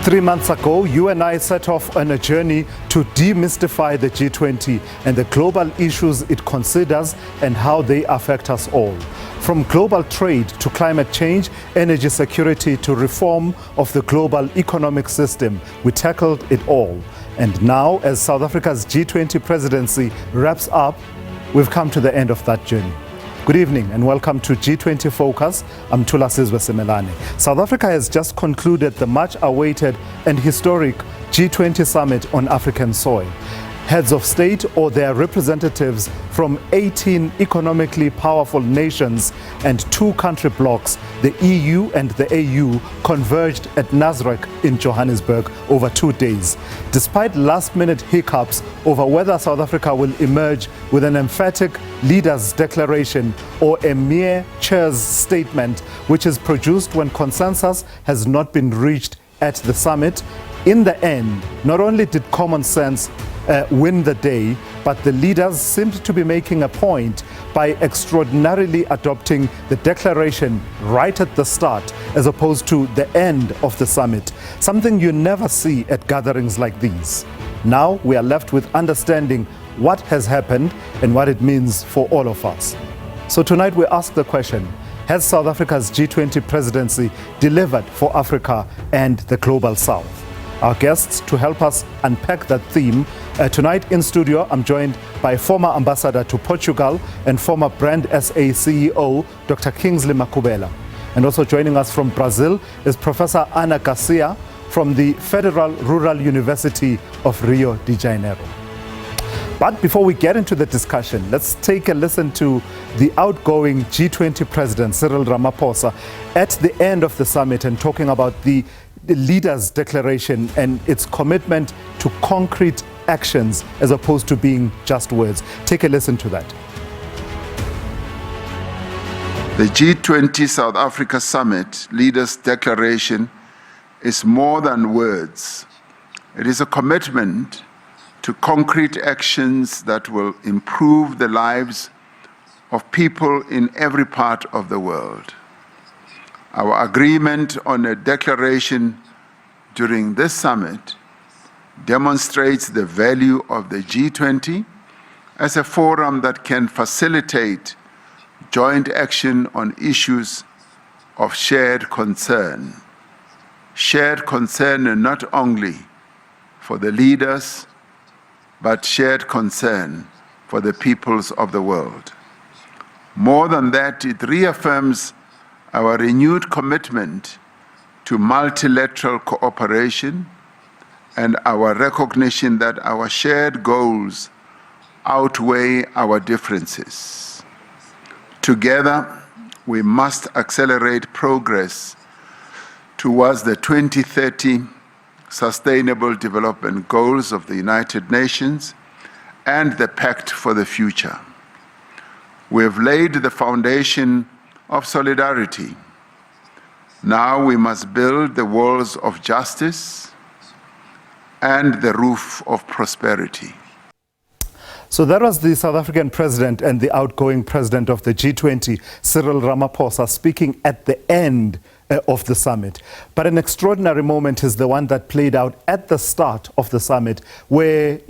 3 months ago, you and I set off on a journey to demystify the G20 and the global issues it considers and how they affect us all. From global trade to climate change, energy security to reform of the global economic system, we tackled it all. And now, as South Africa's G20 presidency wraps up, we've come to the end of that journey. Good evening and welcome to G20 Focus. I'm Tula Sizwe Semelane. South Africa has just concluded the much-awaited and historic G20 Summit on African soil. Heads of state or their representatives from 18 economically powerful nations and 2 country blocs, the EU and the AU, converged at Nasrec in Johannesburg over 2 days. Despite last-minute hiccups over whether South Africa will emerge with an emphatic leader's declaration or a mere chair's statement, which is produced when consensus has not been reached at the summit, in the end, not only did common sense win the day, but the leaders seemed to be making a point by extraordinarily adopting the declaration right at the start as opposed to the end of the summit, something you never see at gatherings like these. Now we are left with understanding what has happened and what it means for all of us. So tonight we ask the question, has South Africa's G20 presidency delivered for Africa and the global South? Our guests to help us unpack that theme. Tonight in studio, I'm joined by former ambassador to Portugal and former Brand SA CEO, Dr. Kingsley Makhubela. And also joining us from Brazil is Professor Ana Garcia from the Federal Rural University of Rio de Janeiro. But before we get into the discussion, let's take a listen to the outgoing G20 President, Cyril Ramaphosa, at the end of the summit and talking about the leader's declaration and its commitment to concrete actions as opposed to being just words. Take a listen to that. The G20 South Africa Summit Leaders' Declaration is more than words. It is a commitment to concrete actions that will improve the lives of people in every part of the world. Our agreement on a declaration during this summit demonstrates the value of the G20 as a forum that can facilitate joint action on issues of shared concern. Shared concern not only for the leaders, but shared concern for the peoples of the world. More than that, it reaffirms our renewed commitment to multilateral cooperation and our recognition that our shared goals outweigh our differences. Together, we must accelerate progress towards the 2030 Sustainable Development Goals of the United Nations and the Pact for the Future. We have laid the foundation of solidarity. Now we must build the walls of justice and the roof of prosperity. So that was the South African president and the outgoing president of the G20, Cyril Ramaphosa, speaking at the end of the summit. But an extraordinary moment is the one that played out at the start of the summit where,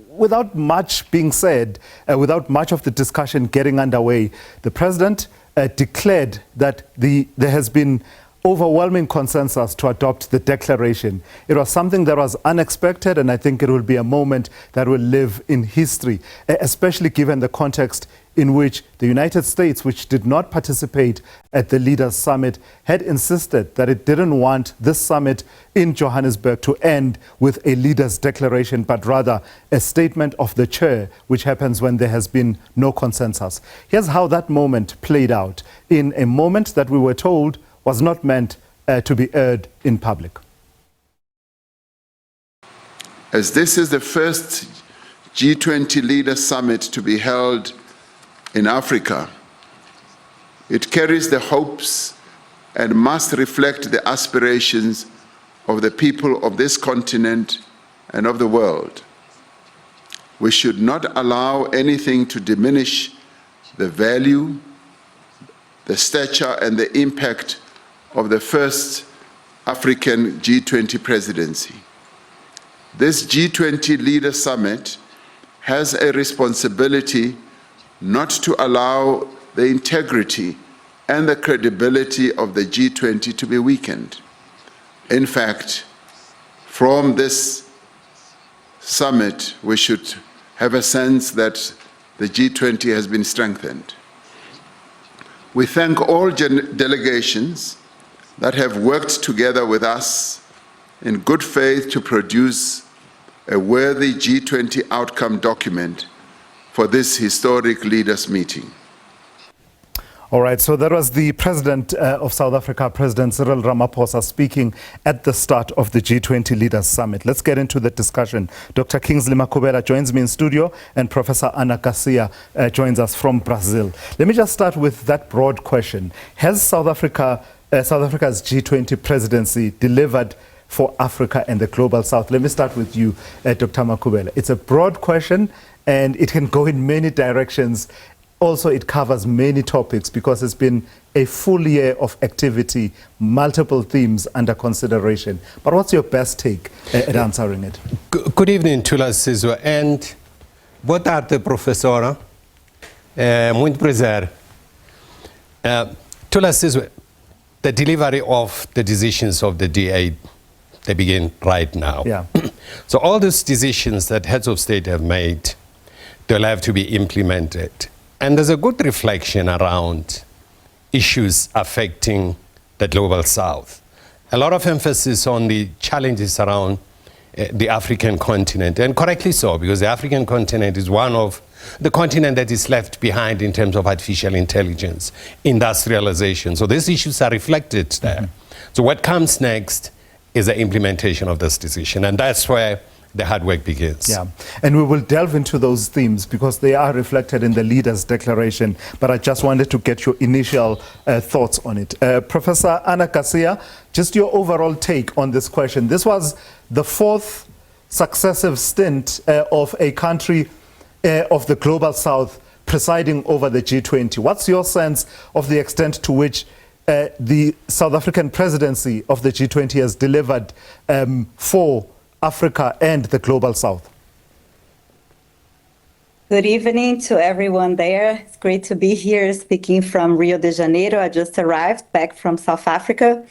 without much being said, without much of the discussion getting underway, the president declared that there has been overwhelming consensus to adopt the declaration. It was something that was unexpected, and I think it will be a moment that will live in history, especially given the context in which the United States, which did not participate at the Leaders' Summit, had insisted that it didn't want this summit in Johannesburg to end with a leader's declaration, but rather a statement of the chair, which happens when there has been no consensus. Here's how that moment played out in a moment that we were told was not meant to be aired in public. As this is the first G20 Leaders Summit to be held in Africa, it carries the hopes and must reflect the aspirations of the people of this continent and of the world. We should not allow anything to diminish the value, the stature, and the impact of the first African G20 Presidency. This G20 Leader Summit has a responsibility not to allow the integrity and the credibility of the G20 to be weakened. In fact, from this summit, we should have a sense that the G20 has been strengthened. We thank all delegations that have worked together with us in good faith to produce a worthy G20 outcome document for this historic leaders' meeting. All right, so that was the President of South Africa, President Cyril Ramaphosa, speaking at the start of the G20 Leaders Summit. Let's get into the discussion. Dr. Kingsley Makhubela joins me in studio, and Professor Ana Garcia joins us from Brazil. Let me just start with that broad question. Has South Africa's G20 presidency delivered for Africa and the Global South? Let me start with you, Dr. Makhubela. It's a broad question, and it can go in many directions. Also, it covers many topics because it's been a full year of activity, multiple themes under consideration. But what's your best take at answering it? Good evening, Tula Sizwe. And boa tarde, professora. Muito prazer. Tula Sizwe, the delivery of the decisions of the D8, they begin right now. Yeah. So all those decisions that heads of state have made, they'll have to be implemented. And there's a good reflection around issues affecting the Global South. A lot of emphasis on the challenges around the African continent, and correctly so, because the African continent is one of the continent that is left behind in terms of artificial intelligence, industrialization. So these issues are reflected there. So what comes next is the implementation of this decision, and that's where the hard work begins. Yeah, and we will delve into those themes because they are reflected in the Leaders' Declaration, but I just wanted to get your initial thoughts on it. Professor Ana Garcia, just your overall take on this question. This was the fourth successive stint of a country of the Global South presiding over the G20. What's your sense of the extent to which the South African presidency of the G20 has delivered for Africa and the Global South? Good evening to everyone there. It's great to be here speaking from Rio de Janeiro. I just arrived back from South Africa.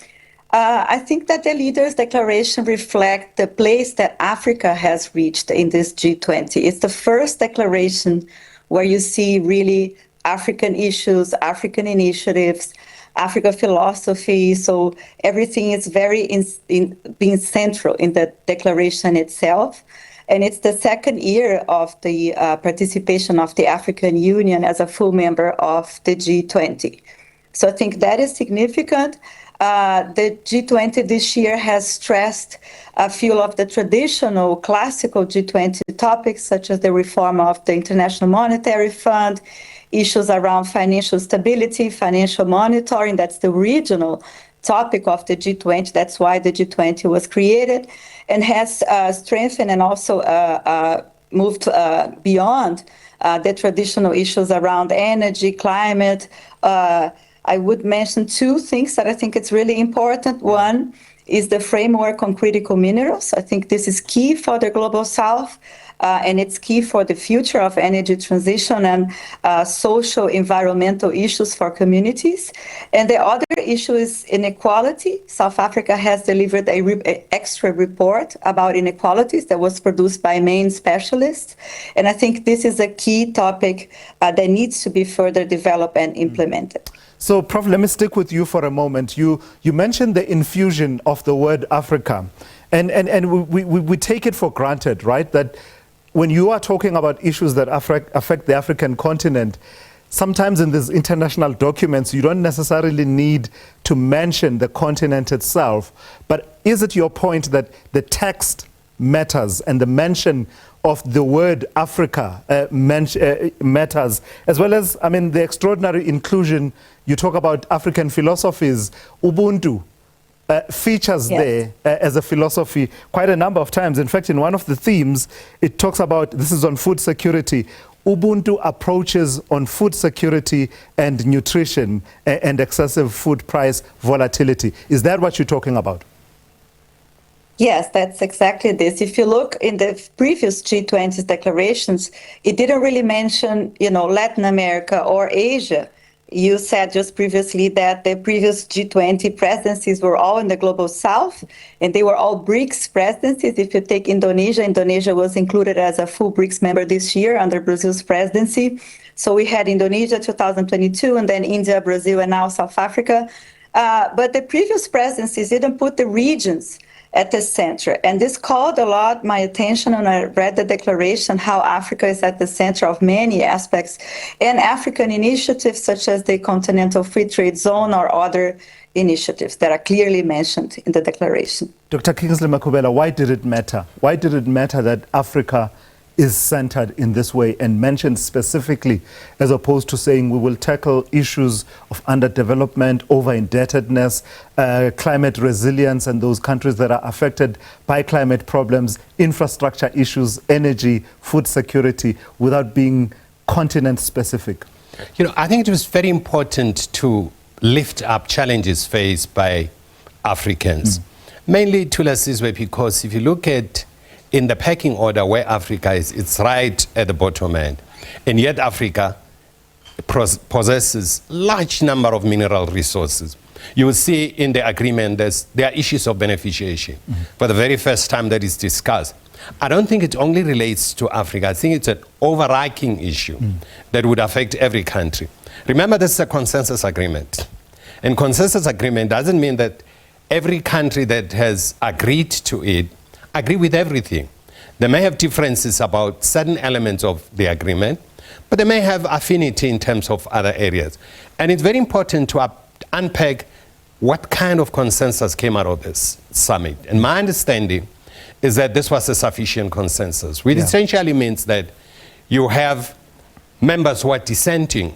I think that the Leaders' Declaration reflects the place that Africa has reached in this G20. It's the first declaration where you see really African issues, African initiatives, Africa philosophy. So everything is very being central in the declaration itself. And it's the second year of the participation of the African Union as a full member of the G20. So I think that is significant. The G20 this year has stressed a few of the traditional classical G20 topics, such as the reform of the International Monetary Fund, issues around financial stability, financial monitoring. That's the regional topic of the G20. That's why the G20 was created, and has strengthened and also moved beyond the traditional issues around energy, climate. I would mention two things that I think it's really important. One is the framework on critical minerals. I think this is key for the Global South. And it's key for the future of energy transition and social, environmental issues for communities. And the other issue is inequality. South Africa has delivered an extra report about inequalities that was produced by main specialists. And I think this is a key topic that needs to be further developed and implemented. So, Prof, let me stick with you for a moment. You mentioned the infusion of the word Africa. And we take it for granted, right, that when you are talking about issues that affect the African continent, sometimes in these international documents, you don't necessarily need to mention the continent itself. But is it your point that the text matters and the mention of the word Africa matters, as well as, I mean, the extraordinary inclusion? You talk about African philosophies, Ubuntu features there as a philosophy quite a number of times. In fact, in one of the themes, it talks about, this is on food security, Ubuntu approaches on food security and nutrition and excessive food price volatility. Is that what you're talking about? Yes, that's exactly this. If you look in the previous G20 declarations, it didn't really mention, Latin America or Asia. You said just previously that the previous G20 presidencies were all in the global south, and they were all BRICS presidencies. If you take Indonesia, Indonesia was included as a full BRICS member this year under Brazil's presidency. So we had Indonesia 2022, and then India, Brazil, and now South Africa. But the previous presidencies didn't put the regions at the center. And this called a lot my attention when I read the declaration, how Africa is at the center of many aspects. And African initiatives such as the Continental Free Trade Zone or other initiatives that are clearly mentioned in the declaration. Dr. Kingsley Makhubela, why did it matter? Why did it matter that Africa is centered in this way and mentioned specifically, as opposed to saying we will tackle issues of underdevelopment, over-indebtedness, climate resilience, and those countries that are affected by climate problems, infrastructure issues, energy, food security, without being continent-specific? I think it was very important to lift up challenges faced by Africans, mainly to Lesizwe, because if you look at in the pecking order where Africa is, it's right at the bottom end. And yet Africa possesses large number of mineral resources. You will see in the agreement there are issues of beneficiation. For the very first time that is discussed. I don't think it only relates to Africa. I think it's an overarching issue that would affect every country. Remember, this is a consensus agreement. And consensus agreement doesn't mean that every country that has agreed to it agree with everything. They may have differences about certain elements of the agreement, but they may have affinity in terms of other areas. And it's very important to unpack what kind of consensus came out of this summit. And my understanding is that this was a sufficient consensus, which essentially means that you have members who are dissenting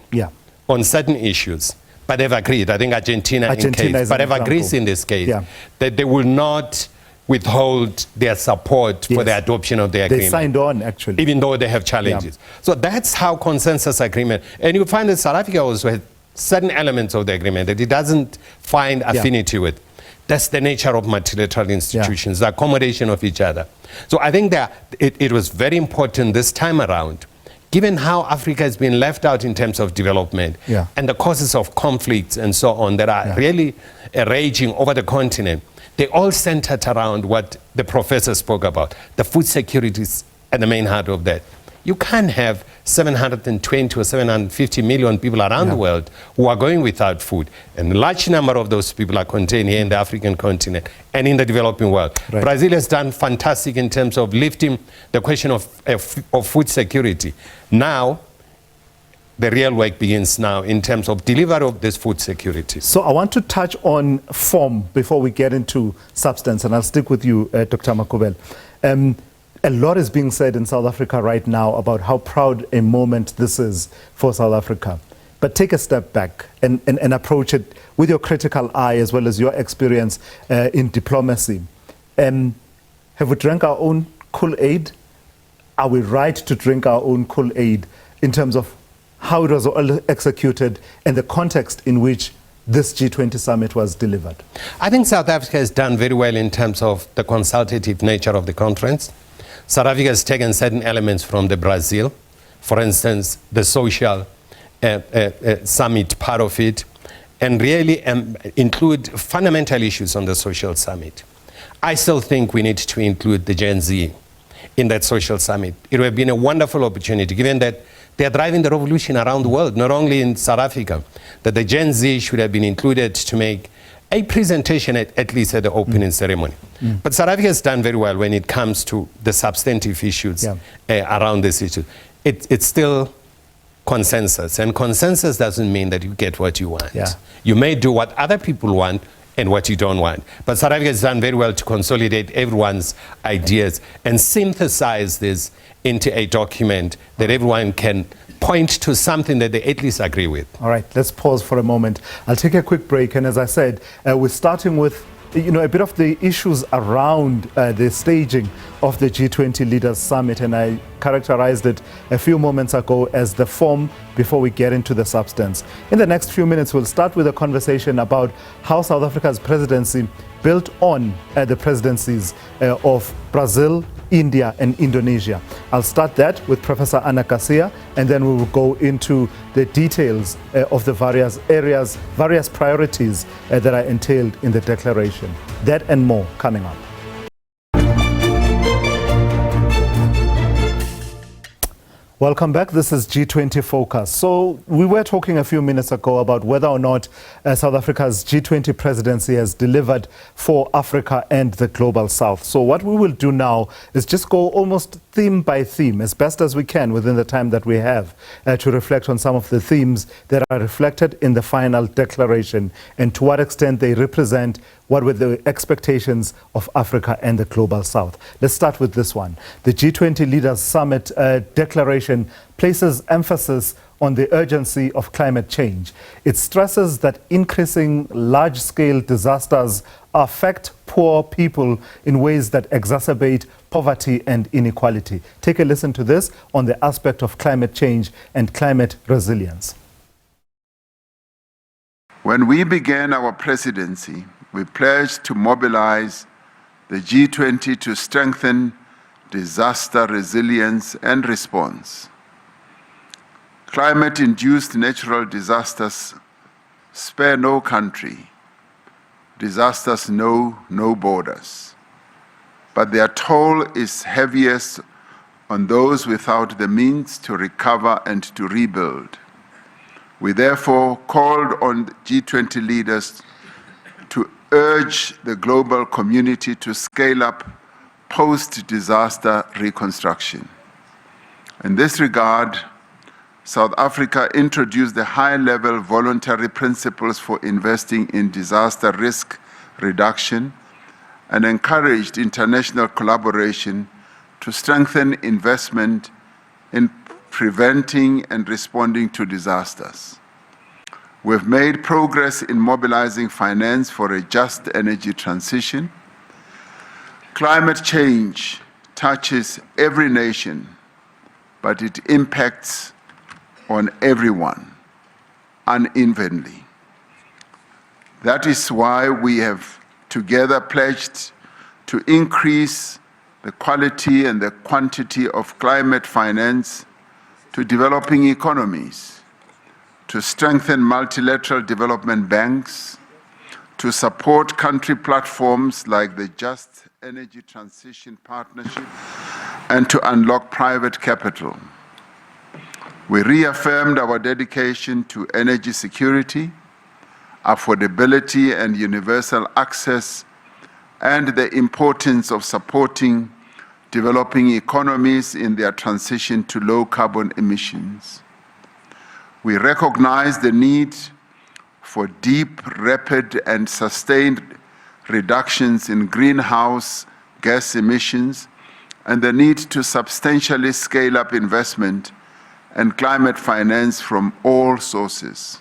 on certain issues, but they've agreed. I think Argentina in case, but they've agreed in this case that they will not withhold their support for the adoption of the agreement. They signed on, actually. Even though they have challenges. So that's how consensus agreement, and you find that South Africa also had certain elements of the agreement that it doesn't find affinity with. That's the nature of multilateral institutions, the accommodation of each other. So I think that it was very important this time around, given how Africa has been left out in terms of development and the causes of conflicts and so on that are really raging over the continent. They all centered around what the professor spoke about. The food security is at the main heart of that. You can't have 720 or 750 million people around the world who are going without food. And a large number of those people are contained here in the African continent and in the developing world. Brazil has done fantastic in terms of lifting the question of food security. Now, the real work begins now in terms of delivery of this food security. So I want to touch on form before we get into substance, and I'll stick with you, Dr. Makhubela. A lot is being said in South Africa right now about how proud a moment this is for South Africa. But take a step back and approach it with your critical eye as well as your experience in diplomacy. Have we drank our own Kool-Aid? Are we right to drink our own Kool-Aid in terms of how it was all executed and the context in which this G20 summit was delivered? I think South Africa has done very well in terms of the consultative nature of the conference. South Africa has taken certain elements from the Brazil, for instance, the social summit part of it, and really include fundamental issues on the social summit. I still think we need to include the Gen Z in that social summit. It would have been a wonderful opportunity, given that they are driving the revolution around the world, not only in South Africa, that the Gen Z should have been included to make a presentation at least at the opening ceremony. But South Africa has done very well when it comes to the substantive issues around this issue. It's still consensus, and consensus doesn't mean that you get what you want. You may do what other people want and what you don't want. But South Africa has done very well to consolidate everyone's ideas and synthesize this into a document that everyone can point to something that they at least agree with. All right, let's pause for a moment. I'll take a quick break, and as I said, we're starting with a bit of the issues around the staging of the G20 Leaders Summit, and I characterized it a few moments ago as the form before we get into the substance. In the next few minutes, we'll start with a conversation about how South Africa's presidency built on the presidencies of Brazil, India and Indonesia. I'll start that with Professor Ana Garcia, and then we will go into the details of the various areas, various priorities that are entailed in the declaration. That and more coming up. Welcome back. This is G20 Focus. So we were talking a few minutes ago about whether or not South Africa's G20 presidency has delivered for Africa and the Global South. So what we will do now is just go almost theme by theme as best as we can within the time that we have to reflect on some of the themes that are reflected in the final declaration and to what extent they represent what were the expectations of Africa and the Global South. Let's start with this one. The G20 Leaders Summit declaration places emphasis on the urgency of climate change. It stresses that increasing large-scale disasters affect poor people in ways that exacerbate poverty and inequality. Take a listen to this on the aspect of climate change and climate resilience. When we began our presidency, we pledged to mobilize the G20 to strengthen disaster resilience and response. Climate-induced natural disasters spare no country. Disasters know no borders. But their toll is heaviest on those without the means to recover and to rebuild. We therefore called on G20 leaders to urge the global community to scale up post-disaster reconstruction. In this regard, South Africa introduced the high-level voluntary principles for investing in disaster risk reduction and encouraged international collaboration to strengthen investment in preventing and responding to disasters. We've made progress in mobilizing finance for a just energy transition. Climate change touches every nation, but it impacts on everyone unevenly. That is why we have together pledged to increase the quality and the quantity of climate finance to developing economies, to strengthen multilateral development banks, to support country platforms like the Just Energy Transition Partnership, and to unlock private capital. We reaffirmed our dedication to energy security, affordability and universal access, and the importance of supporting developing economies in their transition to low carbon emissions. We recognize the need for deep, rapid, and sustained reductions in greenhouse gas emissions and the need to substantially scale up investment and climate finance from all sources.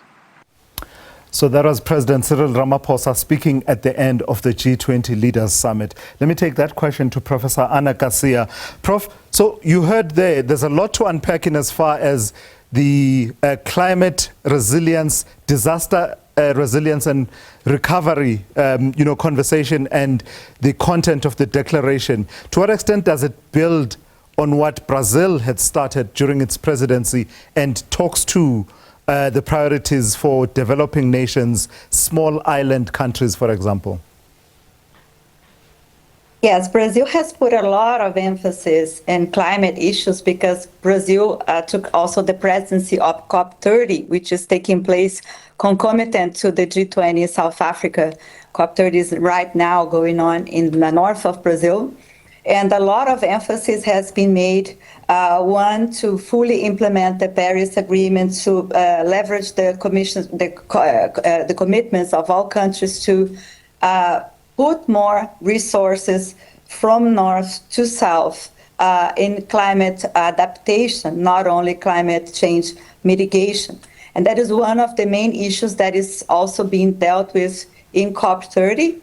So that was President Cyril Ramaphosa speaking at the end of the G20 Leaders Summit. Let me take that question to Professor Ana Garcia. Prof, so you heard there's a lot to unpack in as far as the climate resilience, disaster resilience and recovery, conversation and the content of the declaration. To what extent does it build on what Brazil had started during its presidency and talks to the priorities for developing nations, small island countries, for example? Yes, Brazil has put a lot of emphasis in climate issues because Brazil took also the presidency of COP30, which is taking place concomitant to the G20 South Africa. COP30 is right now going on in the north of Brazil. And a lot of emphasis has been made, one, to fully implement the Paris Agreement, to leverage the commitments of all countries to put more resources from north to south in climate adaptation, not only climate change mitigation. And that is one of the main issues that is also being dealt with in COP30.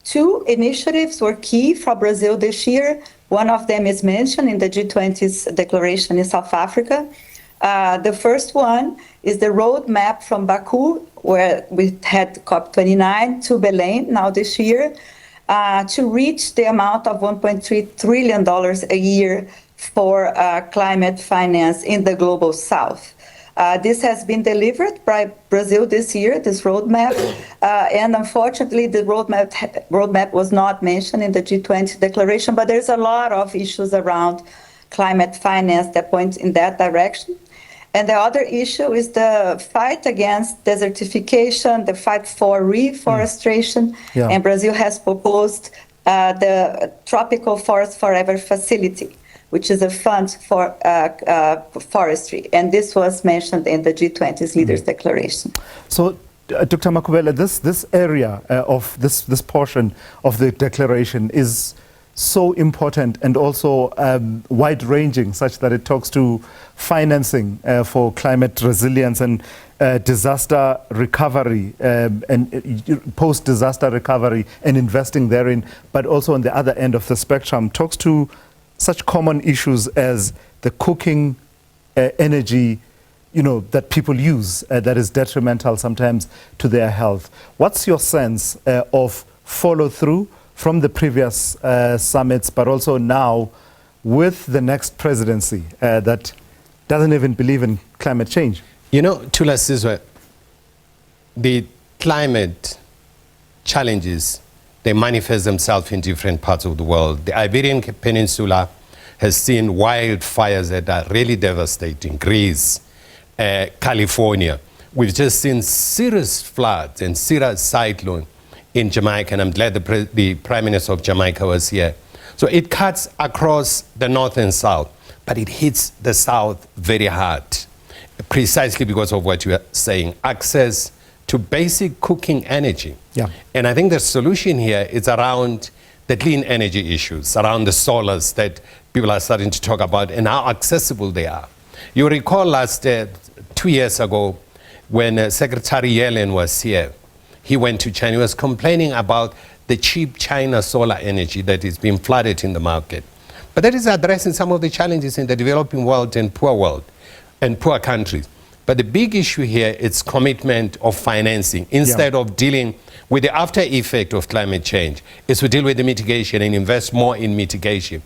Two initiatives were key for Brazil this year. One of them is mentioned in the G20's declaration in South Africa. The first one is the roadmap from Baku, where we had COP29, to Belém now this year, to reach the amount of $1.3 trillion a year for climate finance in the global south. This has been delivered by Brazil this year, this roadmap, and unfortunately the roadmap was not mentioned in the G20 declaration, but there's a lot of issues around climate finance that point in that direction. And the other issue is the fight against desertification, the fight for reforestation, and Brazil has proposed the Tropical Forest Forever Facility, which is a fund for forestry. And this was mentioned in the G20's Leaders Declaration. So, Dr. Makhubela, this area of this portion of the declaration is so important and also wide-ranging, such that it talks to financing for climate resilience and disaster recovery and post-disaster recovery and investing therein, but also on the other end of the spectrum, talks to such common issues as the cooking energy, that people use that is detrimental sometimes to their health. What's your sense of follow-through from the previous summits, but also now with the next presidency that doesn't even believe in climate change? Tula Sizwe, the climate challenges, they manifest themselves in different parts of the world. The Iberian Peninsula has seen wildfires that are really devastating. Greece, California. We've just seen serious floods and serious cyclone in Jamaica, and I'm glad the Prime Minister of Jamaica was here. So it cuts across the north and south, but it hits the south very hard, precisely because of what you are saying, access to basic cooking energy. And I think the solution here is around the clean energy issues, around the solars that people are starting to talk about and how accessible they are. You recall last 2 years ago when Secretary Yellen was here, he went to China, he was complaining about the cheap China solar energy that is being flooded in the market. But that is addressing some of the challenges in the developing world and poor countries. But the big issue here is commitment of financing. Instead of dealing with the after effect of climate change, is to deal with the mitigation and invest more in mitigation.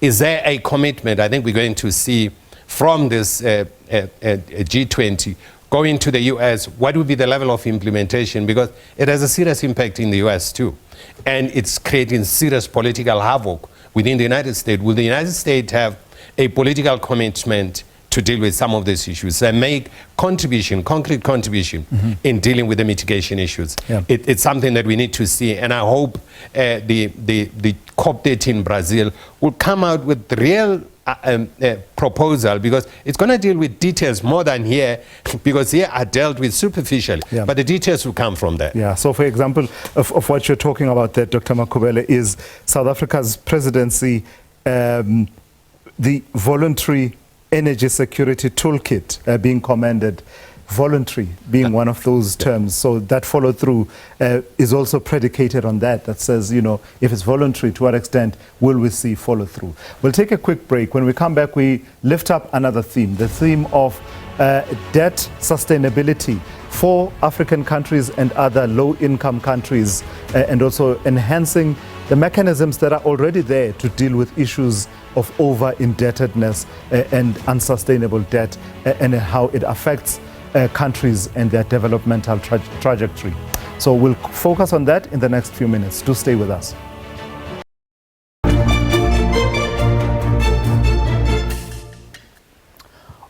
Is there a commitment? I think we're going to see from this G20 going to the US, what would be the level of implementation? Because it has a serious impact in the US too. And it's creating serious political havoc within the United States. Will the United States have a political commitment to deal with some of these issues and make concrete contribution in dealing with the mitigation issues? It's something that we need to see, and I hope the COP30 in Brazil will come out with real proposal, because it's going to deal with details more than here, because here are dealt with superficially, but the details will come from there. So for example, of what you're talking about there, Dr. Makhubela, is South Africa's presidency, the voluntary energy security toolkit being commended, voluntary being one of those terms. So that follow through is also predicated on that says, if it's voluntary, to what extent will we see follow through? We'll take a quick break. When we come back, we lift up another theme, the theme of debt sustainability for African countries and other low-income countries, and also enhancing the mechanisms that are already there to deal with issues of over-indebtedness and unsustainable debt, and how it affects countries and their developmental trajectory. So we'll focus on that in the next few minutes. Do stay with us.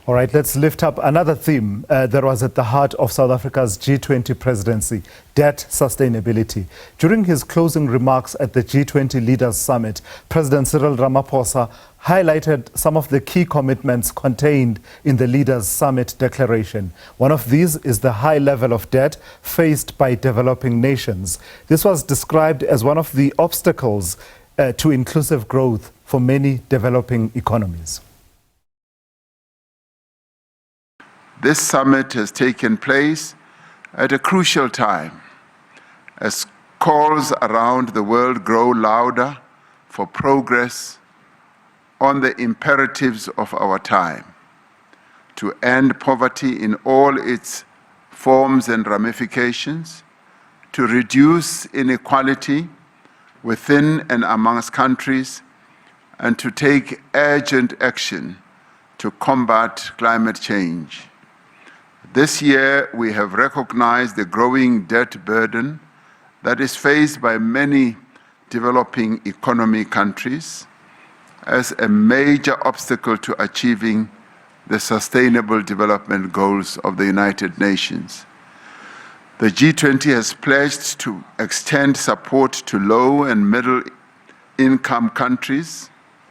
All right, let's lift up another theme that was at the heart of South Africa's G20 presidency, debt sustainability. During his closing remarks at the G20 Leaders Summit, President Cyril Ramaphosa highlighted some of the key commitments contained in the Leaders Summit declaration. One of these is the high level of debt faced by developing nations. This was described as one of the obstacles to inclusive growth for many developing economies. This summit has taken place at a crucial time as calls around the world grow louder for progress on the imperatives of our time: to end poverty in all its forms and ramifications, to reduce inequality within and amongst countries, and to take urgent action to combat climate change. This year, we have recognized the growing debt burden that is faced by many developing economy countries as a major obstacle to achieving the Sustainable Development Goals of the United Nations. The G20 has pledged to extend support to low and middle income countries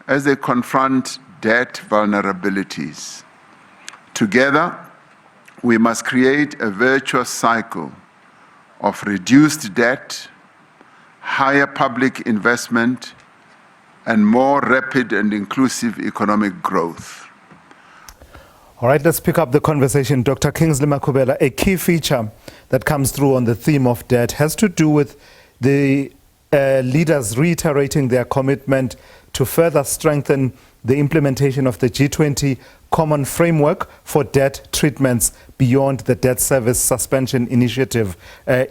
as they confront debt vulnerabilities. Together, we must create a virtuous cycle of reduced debt, higher public investment, and more rapid and inclusive economic growth. All right, let's pick up the conversation. Dr. Kingsley Makhubela, a key feature that comes through on the theme of debt has to do with the leaders reiterating their commitment to further strengthen the implementation of the G20 common framework for debt treatments beyond the debt service suspension initiative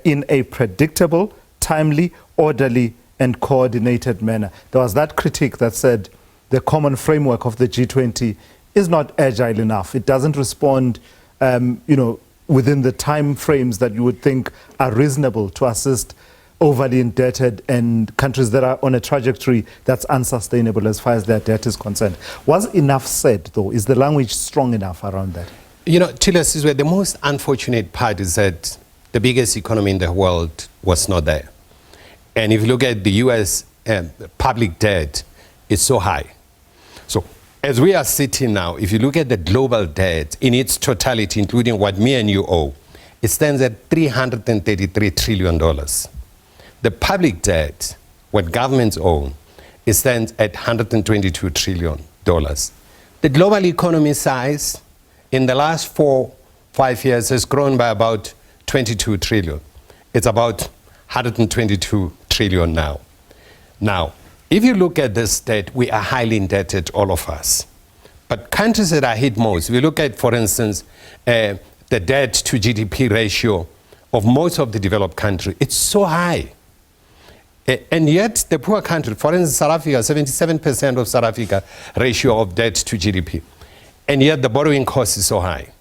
in a predictable, timely, orderly, and coordinated manner. There was that critique that said the common framework of the G20 is not agile enough. It doesn't respond, within the time frames that you would think are reasonable to assist overly indebted and countries that are on a trajectory that's unsustainable as far as their debt is concerned. Was enough said, though? Is the language strong enough around that? Tilas, is where the most unfortunate part is that the biggest economy in the world was not there. And if you look at the US public debt, it's so high. So as we are sitting now, if you look at the global debt in its totality, including what me and you owe, it stands at $333 trillion. The public debt, what governments own, it stands at $122 trillion. The global economy size in the last 4-5 years has grown by about 22 trillion. It's about 122 trillion now. Now, if you look at this debt, we are highly indebted, all of us. But countries that are hit most, if you look at, for instance, the debt to GDP ratio of most of the developed countries, it's so high. And yet the poor country, for instance, South Africa, 77% of South Africa ratio of debt to GDP. And yet the borrowing cost is so high.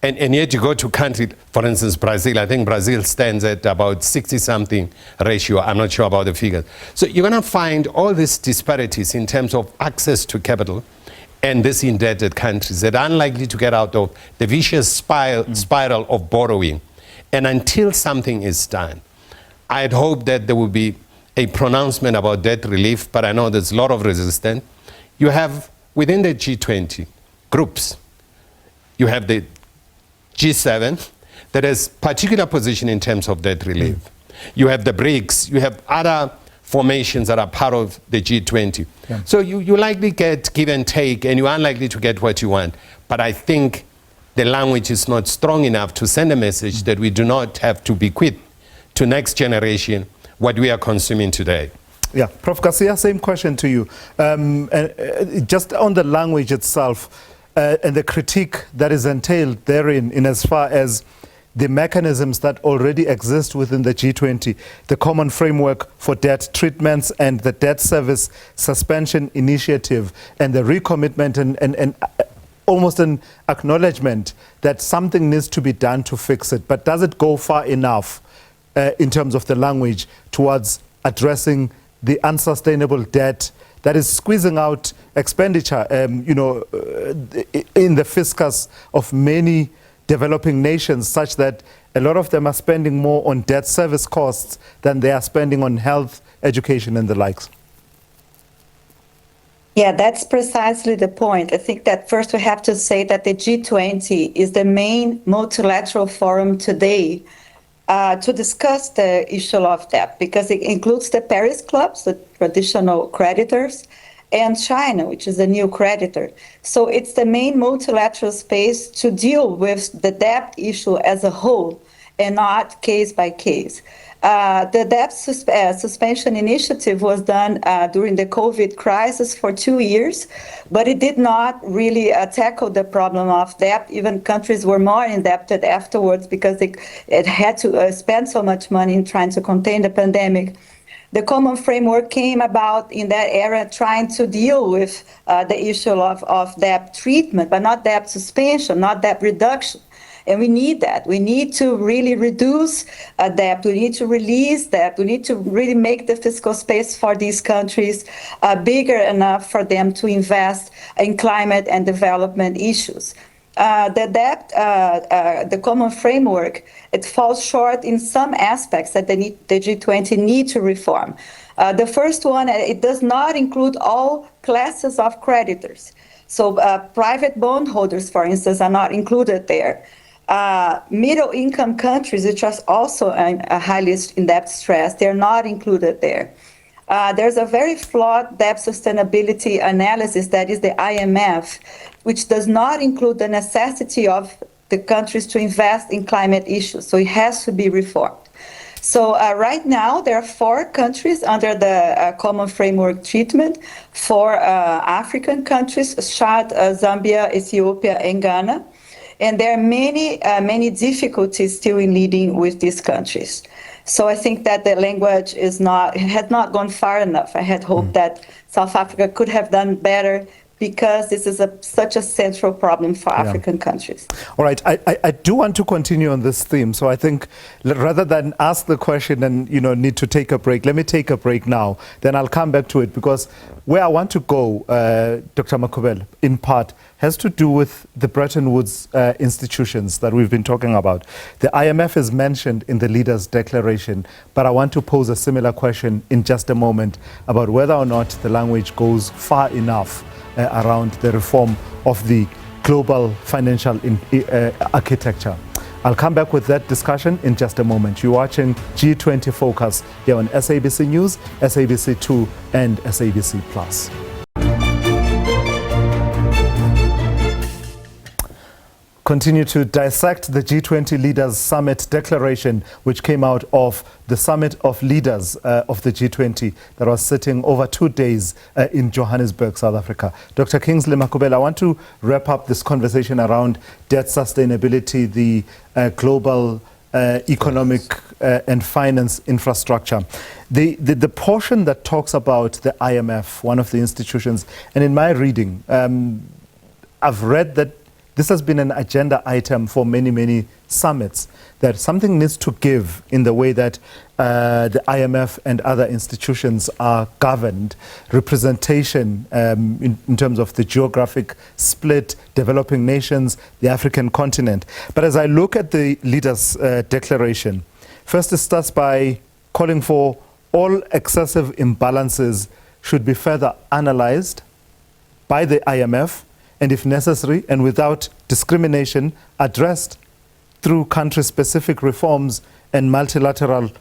And yet you go to country, for instance, Brazil, I think Brazil stands at about 60-something ratio. I'm not sure about the figures. So you're going to find all these disparities in terms of access to capital and these indebted countries that are unlikely to get out of the vicious spiral of borrowing. And until something is done, I'd hope that there will be a pronouncement about debt relief, but I know there's a lot of resistance. You have, within the G20 groups, you have the G7 that has particular position in terms of debt relief. You have the BRICS, you have other formations that are part of the G20. Yeah. So you likely get give and take, and you're unlikely to get what you want. But I think the language is not strong enough to send a message that we do not have to bequeath to next generation what we are consuming today. Yeah, Prof. Garcia, same question to you. Just on the language itself and the critique that is entailed therein, in as far as the mechanisms that already exist within the G20, the common framework for debt treatments and the debt service suspension initiative, and the recommitment and almost an acknowledgement that something needs to be done to fix it. But does it go far enough in terms of the language towards addressing the unsustainable debt that is squeezing out expenditure, in the fiscus of many developing nations, such that a lot of them are spending more on debt service costs than they are spending on health, education, and the likes? Yeah, that's precisely the point. I think that first we have to say that the G20 is the main multilateral forum today to discuss the issue of debt, because it includes the Paris clubs, the traditional creditors, and China, which is the new creditor. So it's the main multilateral space to deal with the debt issue as a whole and not case by case. The debt suspension initiative was done during the COVID crisis for 2 years, but it did not really tackle the problem of debt. Even countries were more indebted afterwards because it had to spend so much money in trying to contain the pandemic. The common framework came about in that era trying to deal with the issue of debt treatment, but not debt suspension, not debt reduction. And we need that. We need to really reduce debt. We need to release debt. We need to really make the fiscal space for these countries bigger enough for them to invest in climate and development issues. The debt, the common framework, it falls short in some aspects that the G20 need to reform. The first one, it does not include all classes of creditors. So private bondholders, for instance, are not included there. Middle-income countries, which are also highly in debt stress, they're not included there. There's a very flawed debt sustainability analysis that is the IMF, which does not include the necessity of the countries to invest in climate issues. So it has to be reformed. So right now, there are 4 countries under the common framework treatment, 4 African countries, Chad, Zambia, Ethiopia, and Ghana. And there are many difficulties still in leading with these countries. So I think that the language had not gone far enough. I had hoped that South Africa could have done better because this is such a central problem for African countries. All right, I do want to continue on this theme. So I think rather than ask the question and need to take a break, let me take a break now. Then I'll come back to it, because where I want to go, Dr. Makhubela, in part, has to do with the Bretton Woods institutions that we've been talking about. The IMF is mentioned in the leaders' declaration, but I want to pose a similar question in just a moment about whether or not the language goes far enough around the reform of the global financial architecture. I'll come back with that discussion in just a moment. You're watching G20 Focus here on SABC News, SABC 2 and SABC Plus. Continue to dissect the G20 Leaders Summit declaration, which came out of the Summit of Leaders of the G20 that was sitting over 2 days in Johannesburg, South Africa. Dr. Kingsley Makhubela, I want to wrap up this conversation around debt sustainability, the global economic and finance infrastructure. The portion that talks about the IMF, one of the institutions, and in my reading, I've read that this has been an agenda item for many summits, that something needs to give in the way that the IMF and other institutions are governed, representation in terms of the geographic split, developing nations, the African continent. But as I look at the leaders' declaration, first it starts by calling for all excessive imbalances should be further analyzed by the IMF, and if necessary, and without discrimination, addressed through country-specific reforms and multilateral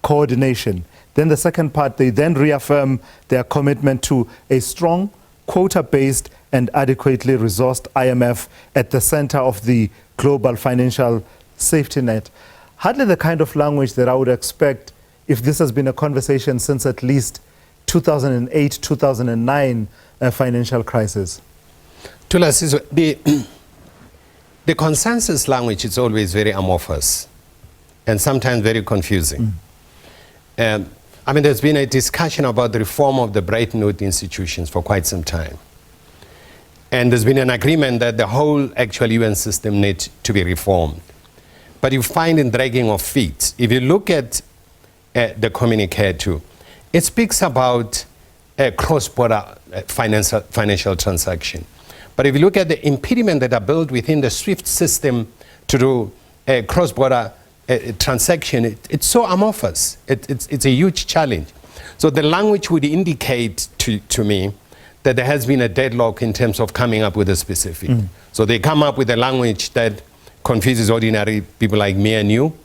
coordination. Then the second part, they then reaffirm their commitment to a strong, quota-based and adequately resourced IMF at the center of the global financial safety net. Hardly the kind of language that I would expect if this has been a conversation since at least 2008, 2009 financial crisis. The consensus language is always very amorphous and sometimes very confusing. There's been a discussion about the reform of the Bretton Woods institutions for quite some time. And there's been an agreement that the whole actual UN system needs to be reformed. But you find in dragging of feet. If you look at the communique too, it speaks about cross-border financial transaction. But if you look at the impediment that are built within the SWIFT system to do a cross-border transaction, it's so amorphous. It's a huge challenge. So the language would indicate to me that there has been a deadlock in terms of coming up with a specific. So they come up with a language that confuses ordinary people like me and you,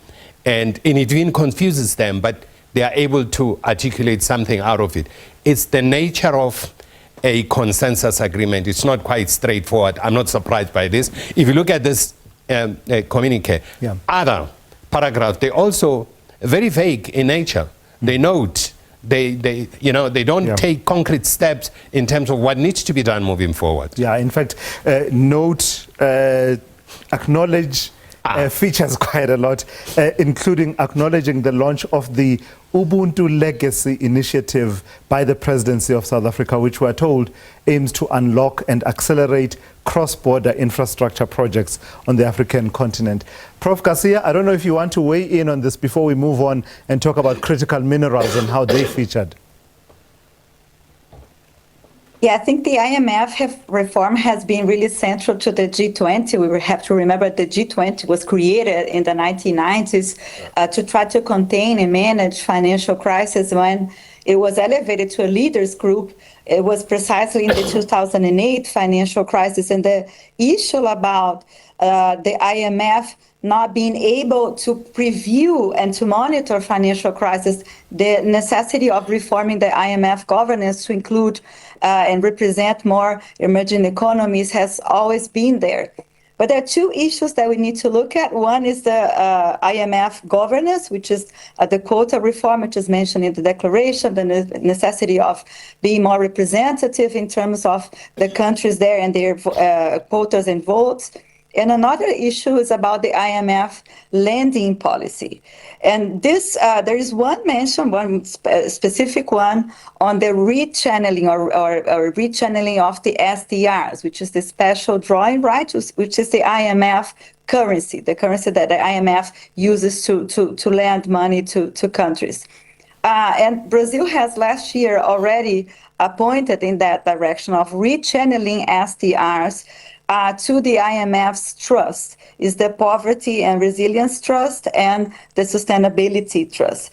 and it even confuses them, but they are able to articulate something out of it. It's the nature of a consensus agreement. It's not quite straightforward. I'm not surprised by this. If you look at this communique, other paragraphs, they also very vague in nature. They note, they don't take concrete steps in terms of what needs to be done moving forward. Yeah, in fact, note, acknowledge features quite a lot, including acknowledging the launch of the Ubuntu Legacy Initiative by the Presidency of South Africa, which we're told aims to unlock and accelerate cross-border infrastructure projects on the African continent. Prof. Garcia, I don't know if you want to weigh in on this before we move on and talk about critical minerals and how they featured. Yeah, I think the IMF reform has been really central to the G20. We have to remember the G20 was created in the 1990s to try to contain and manage financial crisis. When it was elevated to a leaders group, it was precisely in the 2008 financial crisis. And the issue about the IMF not being able to preview and to monitor financial crisis, the necessity of reforming the IMF governance to include and represent more emerging economies has always been there. But there are two issues that we need to look at. One is the IMF governance, which is the quota reform, which is mentioned in the declaration, the necessity of being more representative in terms of the countries there and their quotas and votes. And another issue is about the IMF lending policy. And this, there is one mention, one specific one on the rechanneling or rechanneling of the SDRs, which is the special drawing rights, which is the IMF currency, the currency that the IMF uses to lend money to countries. And Brazil has last year already pointed in that direction of rechanneling SDRs to the IMF's trust, is the Poverty and Resilience Trust and the Sustainability Trust.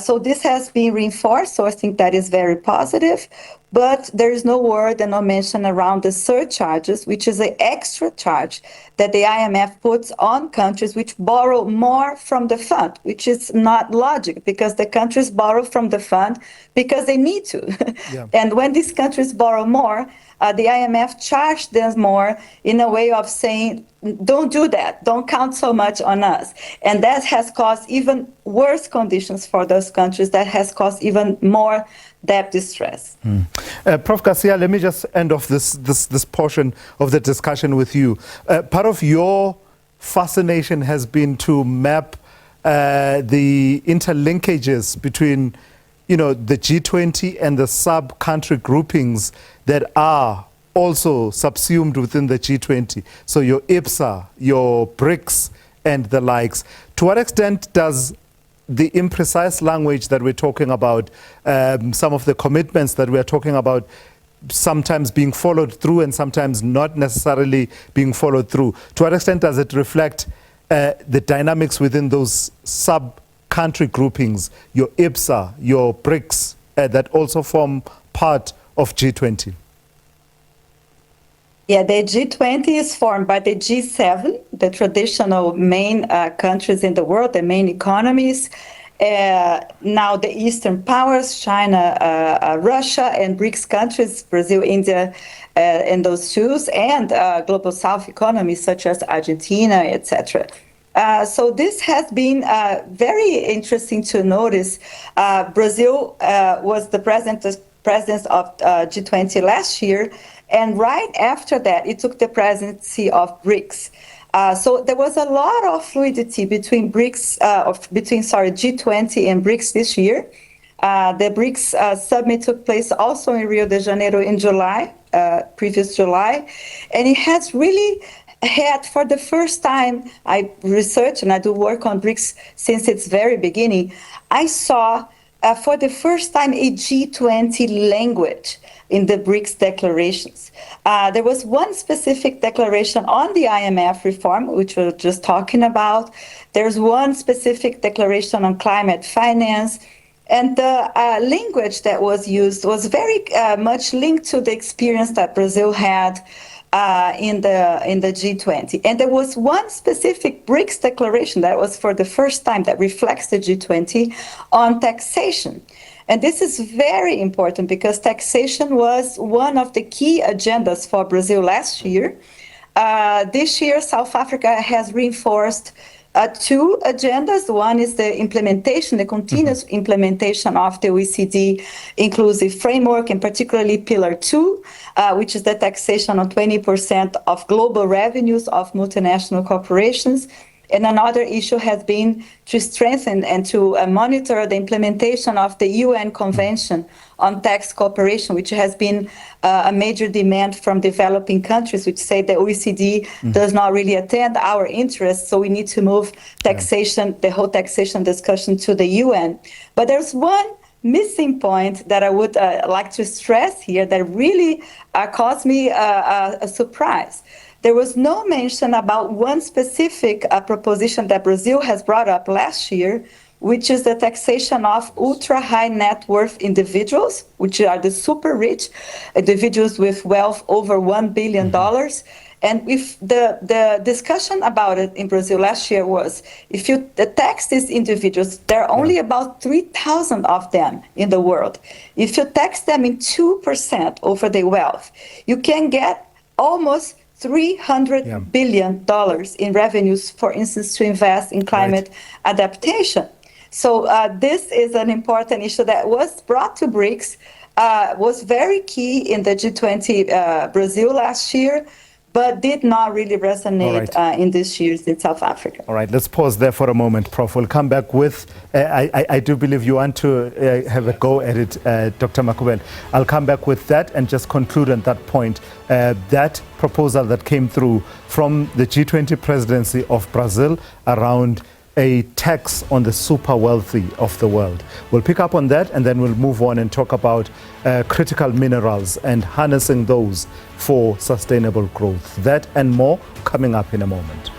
So this has been reinforced, so I think that is very positive. But there is no word and no mention around the surcharges, which is an extra charge that the IMF puts on countries which borrow more from the fund, which is not logic because the countries borrow from the fund because they need to. Yeah. And when these countries borrow more, the IMF charged them more in a way of saying, don't do that, don't count so much on us. And that has caused even worse conditions for those countries, that has caused even more debt distress. Prof. Garcia, let me just end off this portion of the discussion with you. Part of your fascination has been to map the interlinkages between the G20 and the sub-country groupings that are also subsumed within the G20. So your IPSA, your BRICS, and the likes. To what extent does the imprecise language that we're talking about, some of the commitments that we're talking about, sometimes being followed through and sometimes not necessarily being followed through, to what extent does it reflect the dynamics within those sub-country groupings, your IPSA, your BRICS, that also form part of G20? Yeah, the G20 is formed by the G7, the traditional main countries in the world, the main economies. Now the Eastern powers, China, Russia, and BRICS countries, Brazil, India, and those two, and global South economies such as Argentina, etc. So this has been very interesting to notice. Brazil was the president of G20 last year, and right after that, it took the presidency of BRICS. So there was a lot of fluidity between G20 and BRICS this year. The BRICS summit took place also in Rio de Janeiro in July, previous July, and it has really had, for the first time, I research and I do work on BRICS since its very beginning, I saw for the first time a G20 language in the BRICS declarations. There was one specific declaration on the IMF reform, which we were just talking about. There's one specific declaration on climate finance. And the language that was used was very much linked to the experience that Brazil had in the G20. And there was one specific BRICS declaration that was for the first time that reflects the G20 on taxation. And this is very important because taxation was one of the key agendas for Brazil last year. This year, South Africa has reinforced two agendas. One is the implementation, the continuous implementation of the OECD inclusive framework, and particularly Pillar 2, which is the taxation on 20% of global revenues of multinational corporations. And another issue has been to strengthen and to monitor the implementation of the UN Convention on Tax Cooperation, which has been a major demand from developing countries, which say the OECD does not really attend our interests, so we need to move taxation, the whole taxation discussion, to the UN. But there's one missing point that I would like to stress here that really caused me a surprise. There was no mention about one specific proposition that Brazil has brought up last year, which is the taxation of ultra-high net worth individuals, which are the super rich individuals with wealth over $1 billion. And if the discussion about it in Brazil last year was, if you tax these individuals, there are only about 3,000 of them in the world. If you tax them in 2% over their wealth, you can get almost $300 billion in revenues, for instance, to invest in climate adaptation. So this is an important issue that was brought to BRICS, was very key in the G20 Brazil last year, but did not really resonate in this year's in South Africa. All right, let's pause there for a moment, Prof. We'll come back with, I do believe you want to have a go at it, Dr. Makhubela. I'll come back with that and just conclude on that point. That proposal that came through from the G20 presidency of Brazil around a tax on the super wealthy of the world. We'll pick up on that and then we'll move on and talk about critical minerals and harnessing those for sustainable growth. That and more coming up in a moment.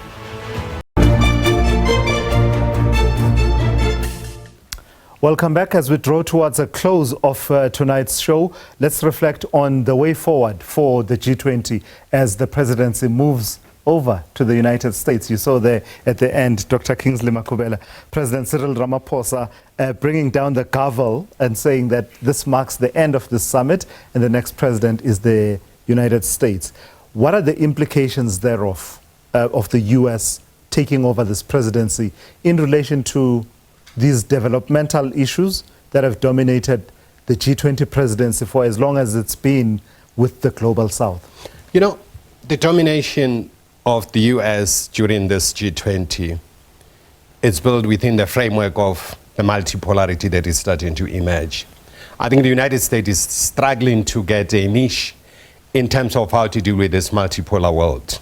Welcome back. As we draw towards a close of tonight's show, let's reflect on the way forward for the G20 as the presidency moves over to the United States. You saw there at the end Dr. Kingsley Makhubela, President Cyril Ramaphosa bringing down the gavel and saying that this marks the end of the summit and the next president is the United States. What are the implications thereof of the US taking over this presidency in relation to these developmental issues that have dominated the G20 presidency for as long as it's been with the Global South? You know, the domination of the US during this G20 is built within the framework of the multipolarity that is starting to emerge. I think the United States is struggling to get a niche in terms of how to deal with this multipolar world.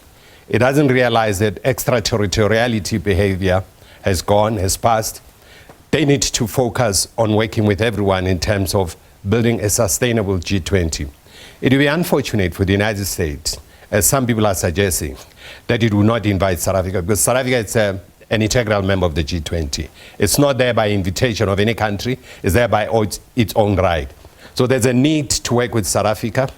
It doesn't realize that extraterritoriality behavior has gone, has passed. They need to focus on working with everyone in terms of building a sustainable G20. It would be unfortunate for the United States, as some people are suggesting, that it will not invite South Africa, because South Africa is an integral member of the G20. It's not there by invitation of any country, it's there by its own right. So there's a need to work with South Africa,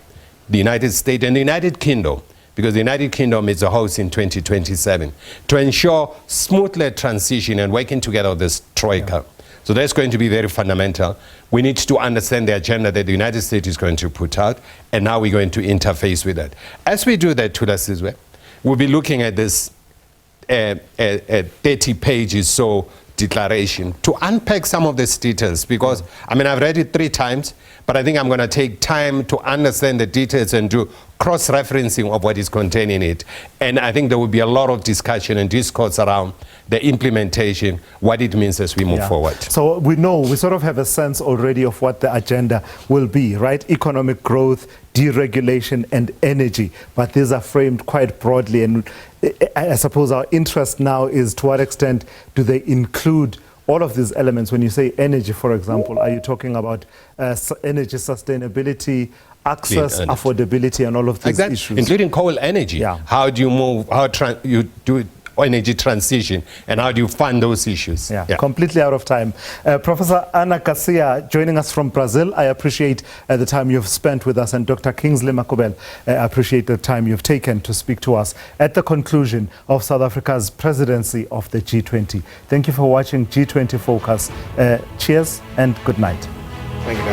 the United States, and the United Kingdom, because the United Kingdom is a host in 2027, to ensure smoothly transition and working together with this troika. So that's going to be very fundamental. We need to understand the agenda that the United States is going to put out, and now we're going to interface with that. As we do that, we'll be looking at this 30 pages so declaration to unpack some of these details, because I mean, I've read it 3 times, but I think I'm going to take time to understand the details and do cross-referencing of what is contained in it. And I think there will be a lot of discussion and discourse around the implementation, what it means as we move forward. So we sort of have a sense already of what the agenda will be, right? Economic growth, deregulation, and energy. But these are framed quite broadly. And I suppose our interest now is to what extent do they include all of these elements? When you say energy, for example, are you talking about energy sustainability, access, affordability, and all of these issues? Including coal energy. How do you move, you do energy transition, and how do you fund those issues? Completely out of time. Professor Ana Garcia joining us from Brazil. I appreciate the time you've spent with us, and Dr. Kingsley Makhubela, I appreciate the time you've taken to speak to us at the conclusion of South Africa's presidency of the G20. Thank you for watching G20 Focus. Cheers and good night. Thank you.